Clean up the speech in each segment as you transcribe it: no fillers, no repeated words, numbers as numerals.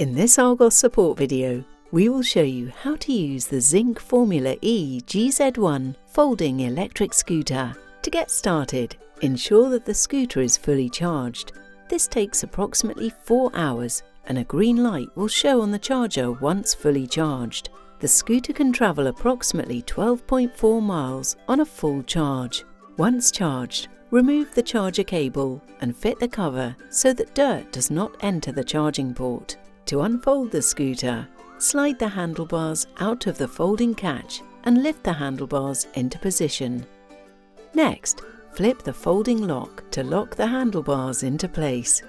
In this Argos Support video, we will show you how to use the Zinc Formula E GZ1 folding electric scooter. To get started, ensure that the scooter is fully charged. This takes approximately 4 hours and a green light will show on the charger once fully charged. The scooter can travel approximately 12.4 miles on a full charge. Once charged, remove the charger cable and fit the cover so that dirt does not enter the charging port. To unfold the scooter, slide the handlebars out of the folding catch and lift the handlebars into position. Next, flip the folding lock to lock the handlebars into place.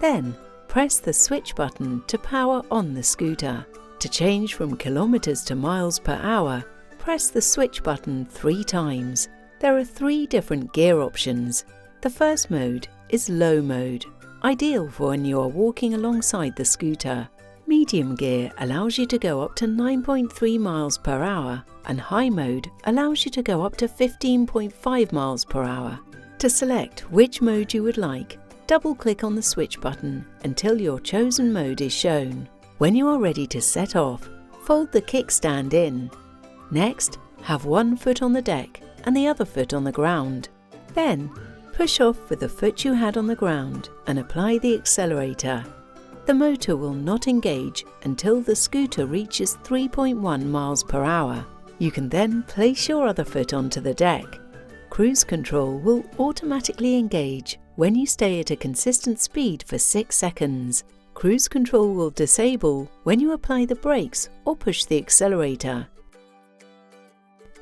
Then, press the switch button to power on the scooter. To change from kilometers to miles per hour, press the switch button 3 times. There are 3 different gear options. The first mode is low mode, ideal for when you are walking alongside the scooter. Medium gear allows you to go up to 9.3 miles per hour, and high mode allows you to go up to 15.5 miles per hour. To select which mode you would like, double-click on the switch button until your chosen mode is shown. When you are ready to set off, fold the kickstand in. Next, have one foot on the deck and the other foot on the ground. Then, push off with the foot you had on the ground and apply the accelerator. The motor will not engage until the scooter reaches 3.1 miles per hour. You can then place your other foot onto the deck. Cruise control will automatically engage when you stay at a consistent speed for 6 seconds. Cruise control will disable when you apply the brakes or push the accelerator.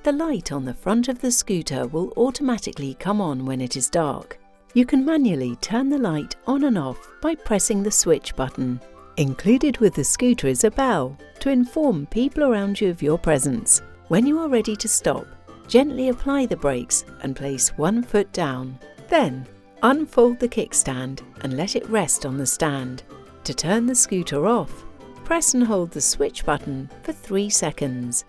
The light on the front of the scooter will automatically come on when it is dark. You can manually turn the light on and off by pressing the switch button. Included with the scooter is a bell to inform people around you of your presence. When you are ready to stop, gently apply the brakes and place one foot down. Then, unfold the kickstand and let it rest on the stand. To turn the scooter off, press and hold the switch button for 3 seconds.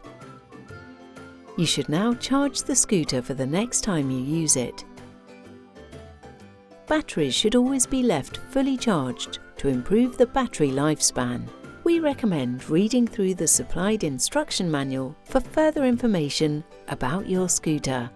You should now charge the scooter for the next time you use it. Batteries should always be left fully charged to improve the battery lifespan. We recommend reading through the supplied instruction manual for further information about your scooter.